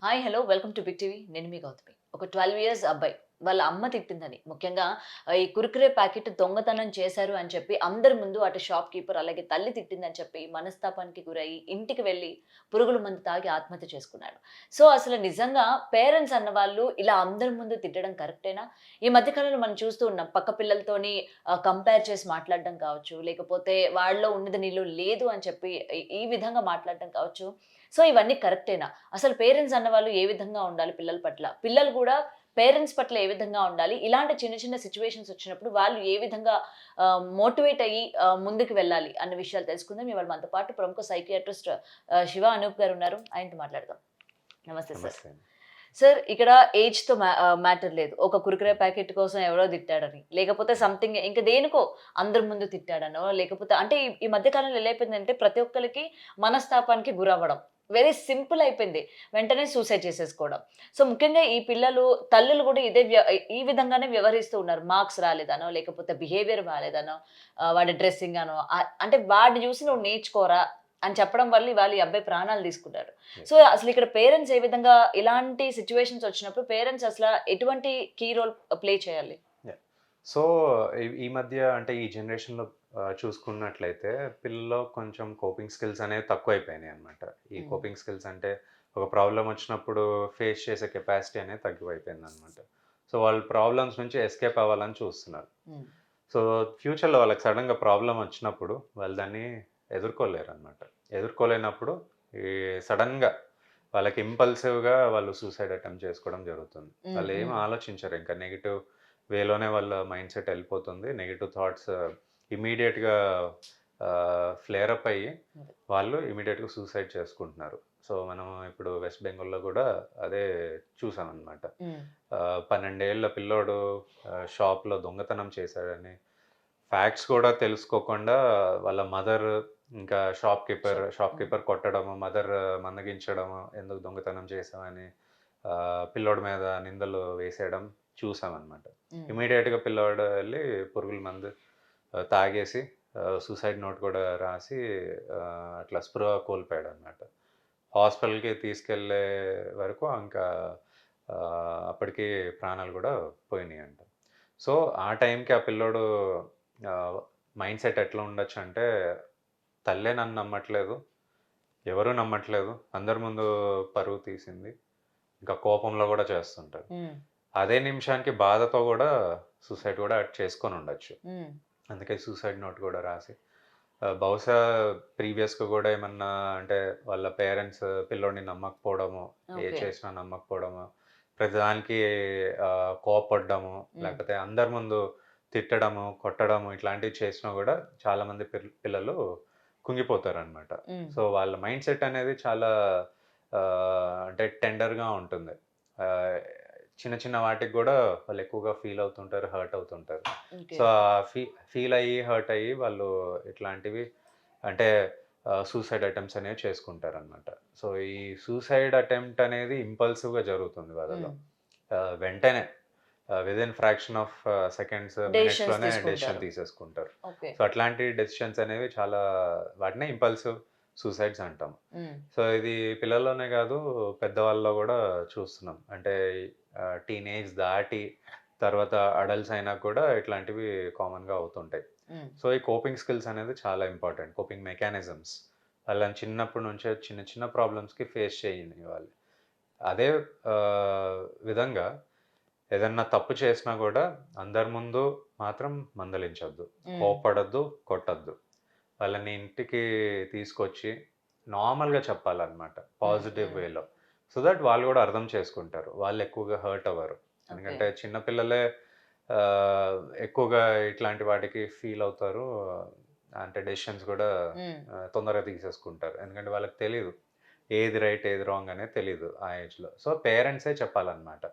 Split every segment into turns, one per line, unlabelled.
Hi hello welcome to big TV. నేను మీ గౌతమి. ఒక 12 ఇయర్స్ అబ్బాయి వాళ్ళ అమ్మ తిట్టిందని, ముఖ్యంగా ఈ కుర్కురే ప్యాకెట్ దొంగతనం చేశారు అని చెప్పి అందరి ముందు అటు షాప్ కీపర్ అలాగే తల్లి తిట్టిందని చెప్పి మనస్తాపానికి గురయ్యి ఇంటికి వెళ్లి పురుగుల మందు తాగి ఆత్మహత్య చేసుకున్నాడు. సో అసలు నిజంగా పేరెంట్స్ అన్నవాళ్ళు ఇలా అందరి ముందు తిట్టడం కరెక్టేనా? ఈ మధ్య కాలంలో మనం చూస్తూ ఉన్నాం. పక్క పిల్లలతోని కంపేర్ చేసి మాట్లాడడం కావచ్చు, లేకపోతే వాళ్ళలో ఉన్నది నీలో లేదు అని చెప్పి ఈ విధంగా మాట్లాడడం కావచ్చు. సో ఇవన్నీ కరెక్టేనా? అసలు పేరెంట్స్ అన్నవాళ్ళు ఏ విధంగా ఉండాలి పిల్లల పట్ల? పిల్లలు గూడా పేరెంట్స్ పట్ల ఏ విధంగా ఉండాలి? ఇలాంటి చిన్న చిన్న సిట్యుయేషన్స్ వచ్చినప్పుడు వాళ్ళు ఏ విధంగా మోటివేట్ అయ్యి ముందుకు వెళ్ళాలి అన్న విషయాలు తెలుసుకుందాం. ఇవాళ మనతో పాటు ప్రముఖ సైకియాట్రిస్ట్ శివ అనూప్ గారు ఉన్నారు. ఆయనతో మాట్లాడదాం. నమస్తే సార్.
నమస్తే అండి.
సార్ ఇక్కడ ఏజ్‌తో మ్యాటర్ లేదు. ఒక కుర్కురే ప్యాకెట్ కోసం ఎవరో తిట్టాడని, లేకపోతే సంథింగ్ ఇంక దేనికో అందరి ముందు తిట్టాడనో, లేకపోతే అంటే ఈ ఈ మధ్య కాలంలో ఎలా అయిపోయిందంటే ప్రతి ఒక్కళ్ళకి మనస్తాపానికి గురవ్వడం. వెరీ సింపుల్ అయిపోయింది. వెంటనే సూసైడ్ చేసేసుకోవడం. సో ముఖ్యంగా ఈ పిల్లలు తల్లులు కూడా ఈ విధంగానే వ్యవహరిస్తూ ఉన్నారు. మార్క్స్ రాలేదనో, లేకపోతే బిహేవియర్ బాలేదనో, వాడి డ్రెస్సింగ్ అనో, అంటే వాడిని చూసి నువ్వు నేర్చుకోరా అని చెప్పడం వల్ల ఇవాళ ఈ అబ్బాయి ప్రాణాలు తీసుకున్నారు. So
yes.
అసలు ఇక్కడ పేరెంట్స్ ఏ విధంగా ఇలాంటి సిట్యుయేషన్స్ వచ్చినప్పుడు పేరెంట్స్ అసల ఎటువంటి కీ రోల్ ప్లే చేయాలి?
యాహ్! సో, ఈ మధ్య అంటే ఈ జనరేషన్‌లో చూసుకున్నట్లయితే పిల్లల్లో కొంచెం కోపింగ్ స్కిల్స్ అనేవి తక్కువైపోయినాయన్నమాట. ఈ
హ్మ్.
కోపింగ్ స్కిల్స్ అంటే ఒక ప్రాబ్లమ్ వచ్చినప్పుడు ఫేస్ చేసే కెపాసిటీ అనేది తగ్గిపోయిపోయిందన్నమాట. సో, వాళ్ళు ప్రాబ్లమ్స్ నుంచి ఎస్కేప్ అవ్వాలని చూస్తున్నారు.
హ్మ్.
సో, ఫ్యూచర్‌లో వాళ్ళకి సడెన్‌గా ప్రాబ్లమ్ వచ్చినప్పుడు వాళ్ళు దాన్ని ఎదుర్కోలేరన్నమాట. ఎదుర్కోలేనప్పుడు ఈ సడెన్‌గా వాళ్ళకి ఇంపల్సివ్‌గా వాళ్ళు సూసైడ్ అటెంప్ట్ చేసుకోవడం జరుగుతుంది.
హ్మ్.
వాళ్ళేమి
హ్మ్.
ఆలోచించరు. ఇంకా నెగెటివ్ వేలోనే వాళ్ళ మైండ్‌సెట్ ఎళ్ళిపోతుంది. నెగెటివ్ థాట్స్ ఇమ్మీడియేట్‌గా ఫ్లేర్ అప్ అయ్యి
అదే.
వాళ్ళు ఇమ్మీడియేట్‌గా సూసైడ్ చేసుకుంటున్నారు. సో, మనం ఇప్పుడు వెస్ట్ బెంగాల్‌లో గూడా అదే చూసామనమాట.
హ్మ్.
12 ఏళ్ల పిల్లోడు షాప్‌లో దొంగతనం చేశాడని ఫ్యాక్ట్స్ కూడా తెలుసుకోకుండా వాళ్ళ మదర్ ఇంకా షాప్
హ్మ్.
కీపర్ కొట్టడము, మదర్ మందగించడము, ఎందుకు దొంగతనం చేశావని పిల్లోడి మీద నిందలు వేసేయడం చూసామనమాట.
హ్మ్.
ఇమ్మీడియేట్‌గా పిల్లోడు ఎళ్లి పురుగుల మందు తాగేసి సూసైడ్ నోట్ కూడా రాసి అట్లా స్పృహ కోల్పోయాడనమాట. హాస్పిటల్‌కి తీసుకెళ్ళే వరకు ఇంకా అప్పటికి ప్రాణాలు గూడా పోయినాయంట. సో, ఆ టైంకి ఆ పిల్లోడు మైండ్‌సెట్ ఎట్లా ఉండొచ్చంటే, తల్లే నన్ను నమ్మట్లేదు, ఎవరు నమ్మట్లేదు, అందరి ముందు పరువు తీసింది. ఇంకా కోపంలో గూడా చేస్తుంటారు.
హ్మ్.
అదే నిమిషానికి బాధతో గూడా సూసైడ్ గూడా చేసుకొనుండొచ్చు.
హ్మ్.
అందుకే సూసైడ్ నోట్ గూడా రాసి బహుశా ప్రీవియస్‌గా గూడా ఏమన్నా అంటే వాళ్ళ పేరెంట్స్ పిల్లోడిని నమ్మకపోవడము, ఏది
ఓకే.
చేసినా నమ్మకపోవడము, ప్రతిదానికి కోప్పడ్డము,
హ్మ్.
లేకపోతే అందరి ముందు తిట్టడము, కొట్టడము ఇట్లాంటివి చేసినా గూడా చాలామంది పిల్లలు కుంగిపోతారనమాట.
హ్మ్.
సో, వాళ్ళ మైండ్‌సెట్ అనేది చాలా అంటే టెండర్‌గా ఉంటుంది. ఆహ్, చిన్న చిన్న వాటికి గూడా వాళ్ళు ఎక్కువగా ఫీల్ అవుతుంటారు, హర్ట్ అవుతుంటారు.
ఓకే.
సో, ఫీల్ అయ్యి, హర్ట్ అయ్యి వాళ్ళు ఇట్లాంటివి అంటే సూసైడ్ అటెంప్ట్స్ అనేవి చేసుకుంటారనమాట. సో, ఈ సూసైడ్ అటెంప్ట్ అనేది ఇంపల్సివ్‌గా జరుగుతుంది వాళ్ళలో.
హ్మ్.
వెంటనే within fraction of seconds,
decisions
మినిట్స్‌లోనే డెసిషన్
తీసుకుంటారు.
తీసేసుకుంటారు.
ఓకే.
సో, అట్లాంటి డెసిషన్స్ అనేవి చాలా వాటినే ఇంపల్సివ్ సూసైడ్స్ అంటాం.
హ్మ్.
సో, ఇది పిల్లల్లోనే గాదు, పెద్దవాళ్ళలో గూడా చూస్తున్నాం. అంటే టీనేజ్ దాటి తర్వాత అడల్ట్స్ అయినా కూడా ఇట్లాంటివి కామన్‌గా అవుతుంటాయి.
హ్మ్.
సో, ఈ కోపింగ్ స్కిల్స్ అనేది చాలా ఇంపార్టెంట్. Coping mechanisms. వాళ్ళని చిన్నప్పటి నుంచే చిన్న చిన్న ప్రాబ్లమ్స్‌కి ఫేస్ చేయనివ్వాలి. అదే విధంగా ఏదన్నా తప్పు చేసినా గూడా అందరి ముందు మాత్రం మందలించొద్దు.
హ్మ్.
కోప్పడొద్దు, కొట్టొద్దు. వాళ్ళని ఇంటికి తీసుకొచ్చి నార్మల్‌గా చెప్పాలనమాట.
హ్మ్.
పాజిటివ్
హ్మ్.
వేలో. సో దట్ వాళ్ళు గూడా అర్థం చేసుకుంటారు. వాళ్ళు ఎక్కువగా హర్ట్ అవ్వరు.
ఓకే.
ఎందుకంటే చిన్న పిల్లలే ఎక్కువగా ఇట్లాంటి వాటికి ఫీల్ అవుతారు. అంటే డెసిషన్స్ గూడా
హ్మ్.
తొందరగా తీసేసుకుంటారు. ఎందుకంటే వాళ్ళకి తెలీదు. ఏది రైట్, ఏది రాంగ్ అనేది తెలీదు ఆ ఏజ్‌లో. సో పేరెంట్సే చెప్పాలనమాట.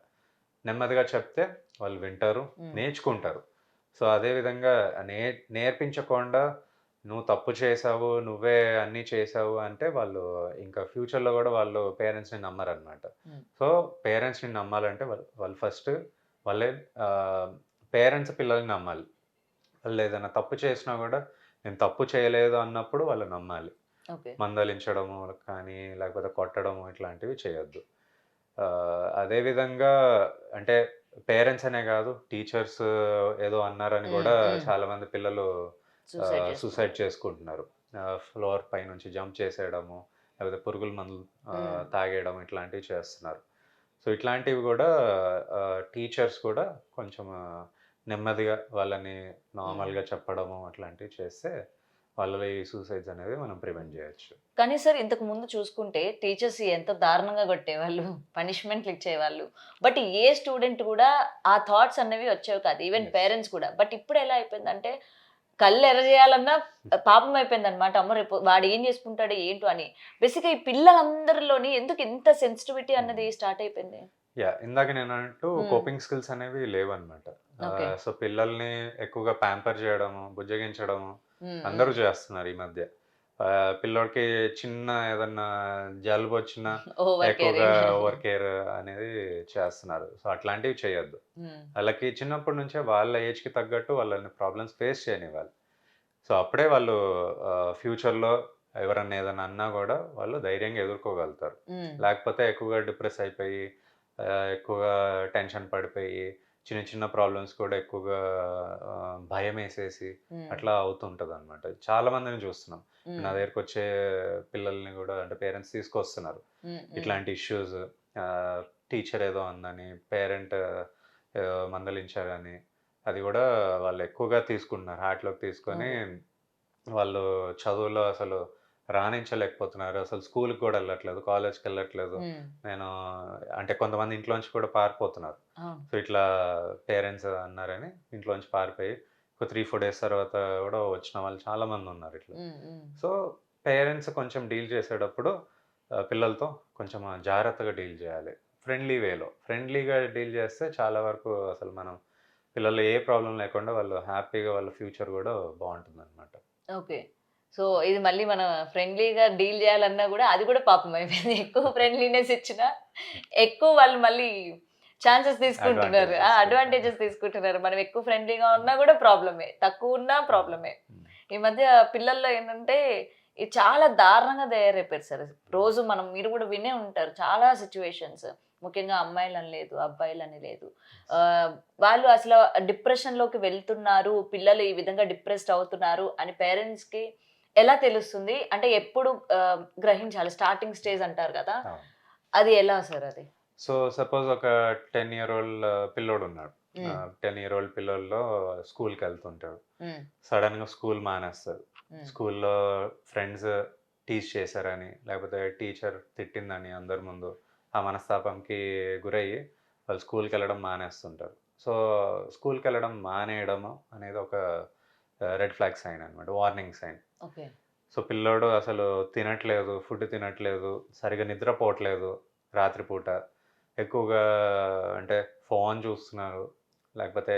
నెమ్మదిగా చెప్తే వాళ్ళు వింటారు,
హ్మ్.
నేర్చుకుంటారు. సో, అదే విధంగా నేర్పించకుండా నువ్వు తప్పు చేశావు, నువ్వే అన్నీ చేశావు అంటే వాళ్ళు ఇంకా ఫ్యూచర్‌లో గూడా వాళ్ళు పేరెంట్స్‌ని నమ్మరనమాట.
హ్మ్.
సో, పేరెంట్స్‌ని నమ్మాలంటే వాళ్ళు వాళ్ళు ఫస్ట్ వాళ్ళే ఆహ్, పేరెంట్స్ పిల్లల్ని నమ్మాలి. వాళ్ళేదైనా తప్పు చేసినా గూడా నేను తప్పు చేయలేదు అన్నప్పుడు వాళ్ళు నమ్మాలి.
ఓకే.
మందలించడము కానీ, లేకపోతే కొట్టడము ఇట్లాంటివి చేయొద్దు. అదే విధంగా అంటే పేరెంట్స్ అనే కాదు, టీచర్స్ ఏదో అన్నారని
హ్మ్.
గూడా
హ్మ్.
చాలామంది పిల్లలు
సూసైడ్
సూసైడ్
చేసుకుంటారు.
చేసుకుంటున్నారు. ఫ్లోర్ పైనుంచి జంప్ చేసేయడము, లేకపోతే పురుగుల మందులు
హ్మ్.
తాగేయడం ఇట్లాంటివి చేస్తున్నారు. సో, ఇట్లాంటివి గూడా టీచర్స్ కూడా కొంచెం నెమ్మదిగా వాళ్ళని
హ్మ్.
నార్మల్‌గా చెప్పడము అట్లాంటివి చేస్తే వాళ్ళలో ఈ సూసైడ్స్ అనేవి మనం ప్రివెంట్ జేయొచ్చు.
కానీ సార్ ఇంతకు ముందు చూసుకుంటే టీచర్స్ ఎంత దారుణంగా కొట్టేవాళ్ళు. పనిష్మెంట్‌లు ఇచ్చేవాళ్ళు. బట్ ఏ స్టూడెంట్ గూడా ఆ థాట్స్ అనేవి వచ్చేవి కాదు. Even
yes.
పేరెంట్స్ కూడా. బట్ ఇప్పుడు ఎలా అయిపోయిందంటే కళ్ళు ఎర్రజేయాలన్నా పాపం అయిపోయిందన్నమాట. అమ్మో! రేపు వాడు ఏం చేసుకుంటాడో ఏంటో అని. బేసిక్‌గా ఈ పిల్లలందరిలోని ఎందుకు ఇంత సెన్సిటివిటీ
హ్మ్.
అన్నది స్టార్ట్ అయిపోయింది?
ఇందాక నేనన్నట్టు
హ్మ్.
కోపింగ్ స్కిల్స్ అనేవి లేవన్నమాట.
ఓకే.
సో, పిల్లల్ని ఎక్కువగా ప్యాంపర్ జేయడము, బుజ్జగించడము
హ్మ్.
అందరూ
హ్మ్.
చేస్తున్నారు ఈ మధ్య. పిల్లోడికి చిన్న ఏదన్నా జలుబొచ్చినా
ఓవర్
ఎక్కువగా
కేరింగ్.
ఓవర్ కేర్ అనేది చేస్తున్నారు. సో, అట్లాంటివి చేయొద్దు.
హ్మ్.
ఆళ్ళకి చిన్నప్పటి నుంచే వాళ్ళ ఏజ్‌కి తగ్గట్టు వాళ్ళని ప్రాబ్లమ్స్ ఫేస్ చేయనివ్వాలి. సో, అప్పుడే వాళ్ళు ఫ్యూచర్‌లో ఎవరన్నా ఏదన్నా అన్నా గూడా వాళ్ళు ధైర్యంగా ఎదుర్కోగలుగుతారు.
హ్మ్.
లేకపోతే ఎక్కువగా డిప్రెస్ అయిపోయి, ఎక్కువగా టెన్షన్ పడిపోయి, చిన్న చిన్న ప్రాబ్లమ్స్ కూడా ఎక్కువగా భయమేసేసి
హ్మ్.
అట్లా అవుతుంటదనమాట. చాలా మందిని చూస్తున్నాం. నా
హ్మ్.
దగ్గరకొచ్చే పిల్లల్ని గూడా అంటే పేరెంట్స్ తీసుకొస్తున్నారు.
హ్మ్. హ్మ్.
ఇట్లాంటి ఇష్యూస్ టీచర్ ఏదో అందని, పేరెంట్ మందలించారని, అది గూడా వాళ్ళు ఎక్కువగా తీసుకుంటున్నారు. హార్ట్‌లోకి తీసుకొని
ఓకే.
వాళ్ళు చదువులో అసలు రాణించలేకపోతున్నారు. అసలు స్కూలుకి గూడా ఎళ్ళట్లేదు. కాలేజ్‌కెళ్ళట్లేదు.
హ్మ్.
నేను అంటే కొంతమంది ఇంట్లోంచి కూడా పారిపోతున్నారు.
అవును.
సో, ఇట్లా పేరెంట్స్ అన్నారని ఇంట్లోంచి పారిపోయి ఒక 3, 4 డేస్ తర్వాత గూడా వచ్చిన వాళ్ళు చాలామందున్నారు ఇట్లా.
హ్మ్. హ్మ్.
సో, పేరెంట్స్ కొంచెం డీల్ చేసేటప్పుడు పిల్లలతో కొంచెం జాగ్రత్తగా డీల్ జేయాలి. ఫ్రెండ్లీ వేలో. ఫ్రెండ్లీగా డీల్ జేస్తే చాలా వరకు అసలు మనం పిల్లలు ఏ ప్రాబ్లమ్ లేకుండా వాళ్ళు హ్యాపీగా వాళ్ళ ఫ్యూచర్ గూడా బావుంటుందనమాట.
ఓకే. సో, ఇది మళ్ళీ మనం ఫ్రెండ్లీగా డీల్ జేయాలన్నా గూడా అది గూడా పాపం అయిపోయింది. ఎక్కువ ఫ్రెండ్లీనెస్ ఇచ్చినా, ఎక్కువ వాళ్ళు మళ్ళీ ఛాన్సెస్ తీసుకుంటున్నారు.
అడ్వాంటేజ్ తీసుకుంటారు.
అడ్వాంటేజెస్ తీసుకుంటున్నారు. మనం ఎక్కువ ఫ్రెండ్లీగా ఉన్నా గూడా ప్రాబ్లమే. తక్కువున్నా
హ్మ్.
ప్రాబ్లమే.
హ్మ్.
ఈ మధ్య పిల్లల్లో ఏంటంటే, ఇది చాలా దారుణంగా తయారైపోయారు సార్.
హ్మ్.
రోజు మీరు గూడా వినే ఉంటారు. చాలా సిట్యుయేషన్స్. ముఖ్యంగా అమ్మాయిలని లేదు, అబ్బాయిలని లేదు.
యెస్.
ఆహ్, వాళ్ళు అసలు డిప్రెషన్‌లోకి వెళ్తున్నారు. పిల్లలు ఈ విధంగా డిప్రెస్డ్ అవుతున్నారు అని పేరెంట్స్‌కి ఎలా తెలుస్తుంది? అంటే ఎప్పుడు గ్రహించాలి? స్టార్టింగ్ స్టేజ్ అంటారు గదా!
అవును.
అది ఎలా సార్ అది?
సో, సపోజ్ ఒక 10 ఇయర్ ఓల్డ్ పిల్లోడున్నాడు.
హ్మ్.
10 ఇయర్ ఓల్డ్ పిల్లోల్లో స్కూల్‌కెళ్తుంటాడు.
హ్మ్.
సడెన్‌గా స్కూల్ మానేస్తాడు.
హ్మ్.
స్కూల్‌లో ఫ్రెండ్స్ టీజ్ చేశారని, లేకపోతే టీచర్ తిట్టిందని అందరి ముందు ఆ మనస్తాపంకి గురయ్యి వాళ్ళు స్కూల్‌కెళ్ళడం మానేస్తుంటారు. సో, స్కూల్‌కెళ్ళడం మానేయడము అనేది ఒక రెడ్ ఫ్లాగ్ సైన్ అనమాట. Warning sign.
ఓకే.
సో, పిల్లోడు అసలు తినట్లేదు, ఫుడ్ తినట్లేదు, సరిగ్గా నిద్రపోవట్లేదు రాత్రిపూట. ఎక్కువగా అంటే ఫోను చూస్తున్నారు. లేకపోతే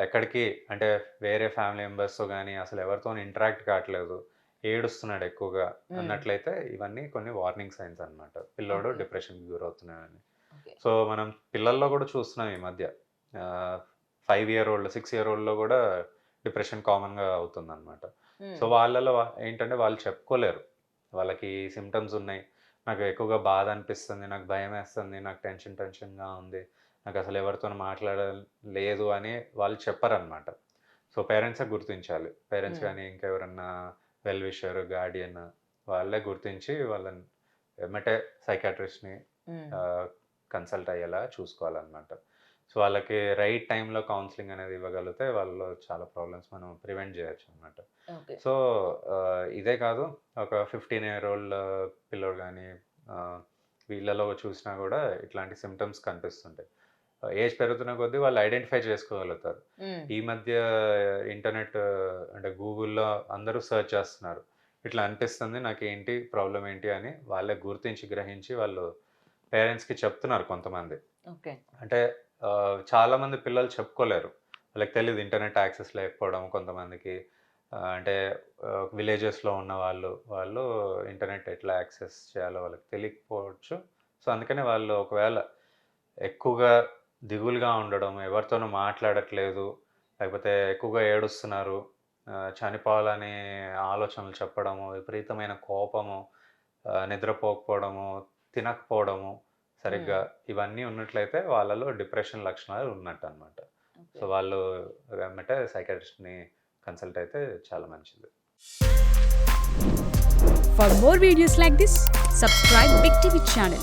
ఎక్కడికి అంటే వేరే ఫ్యామిలీ మెంబర్స్‌తో గాని అసలు ఎవరితోని ఇంటరాక్ట్ కావట్లేదు. ఏడుస్తున్నాడు ఎక్కువగా
హ్మ్.
అన్నట్లయితే ఇవన్నీ కొన్ని వార్నింగ్ సైన్స్ అనమాట. పిల్లోడు
ఓకే.
డిప్రెషన్‌కి గురవుతున్నాడని.
ఓకే.
సో, మనం పిల్లల్లో గూడా చూస్తున్నాం ఈ మధ్య. ఆహ్, 5 ఇయర్ ఓల్డ్, 6 ఇయర్ ఓల్డ్‌లో గూడా డిప్రెషన్ కామన్‌గా అవుతుందనమాట. సో,
హ్మ్.
వాళ్ళలో ఏంటంటే వాళ్ళు చెప్పుకోలేరు. వాళ్ళకి సింప్టమ్స్ ఉన్నాయి. నాకు ఎక్కువగా బాధ అనిపిస్తుంది. నాకు భయమేస్తుంది. నాకు టెన్షన్‌గా ఉంది. నాకసలు ఎవరితోని లేదు అని వాళ్ళు చెప్పరనమాట. సో, పేరెంట్సే గుర్తించాలి. పేరెంట్స్
హ్మ్.
గాని, ఇంకెవరన్నా వెల్ విషర్, గార్డియన్ వాళ్ళే గుర్తించి వాళ్ళని ఎమ్మటే సైకియాట్రిస్ట్‌ని
హ్మ్.
ఆహ్, కన్సల్ట్ అయ్యేలా చూసుకోవాలనమాట. సో, వాళ్ళకి రైట్ టైమ్‌లో కౌన్సెలింగ్ అనేది ఇవ్వగలిగితే వాళ్ళలో చాలా ప్రాబ్లమ్స్ మనం ప్రివెంట్ జేయొచ్చనమాట.
ఓకే.
సో, ఇదే కాదు ఒక 15 ఇయర్ ఓల్డ్ పిల్లోడు గాని ఆహ్, వీళ్ళలో చూసినా గూడా ఇట్లాంటి సింప్టమ్స్ కనిపిస్తుంటాయి. ఏజ్ పెరుగుతున్న కొద్దీ వాళ్ళు ఐడెంటిఫై చేసుకోగలుగుతారు.
హ్మ్.
ఈ మధ్య ఇంటర్నెట్ అంటే గూగుల్‌లో అందరూ సెర్చ్ చేస్తున్నారు. ఇట్లా అనిపిస్తుంది నాకేంటి? ప్రాబ్లమ్ ఏంటి? అని వాళ్ళే గుర్తించి, గ్రహించి వాళ్ళు పేరెంట్స్‌కి చెప్తున్నారు కొంతమంది.
ఓకే.
అంటే చాలామంది పిల్లలు చెప్పుకోలేరు. వాళ్ళకి తెలీదు ఇంటర్నెట్ యాక్సెస్ లేకపోవడం కొంతమందికి. అంటే విలేజెస్‌లో ఉన్నవాళ్ళు, వాళ్ళు ఇంటర్నెట్ ఎట్లా యాక్సెస్ చేయాలో వాళ్ళకి తెలియకపోవచ్చు. సో, అందుకనే వాళ్ళు ఒకవేళ ఎక్కువగా దిగులుగా ఉండడం, ఎవరితోనూ మాట్లాడట్లేదు, లేకపోతే ఎక్కువగా ఏడుస్తున్నారు, చనిపోవాలనే ఆలోచనలు చెప్పడము, విపరీతమైన కోపము, నిద్రపోకపోవడము, తినకపోవడము. సరిగ్గా ఇవన్నీ ఉన్నట్లయితే వాళ్ళలో డిప్రెషన్ లక్షణాలు ఉన్నట్టు అనమాట. సో వాళ్ళు వెంబటే సైకాట్రిస్ట్‌ని కన్సల్ట్ అయితే చాలా మంచిది.
For more videos like this, subscribe Big TV channel.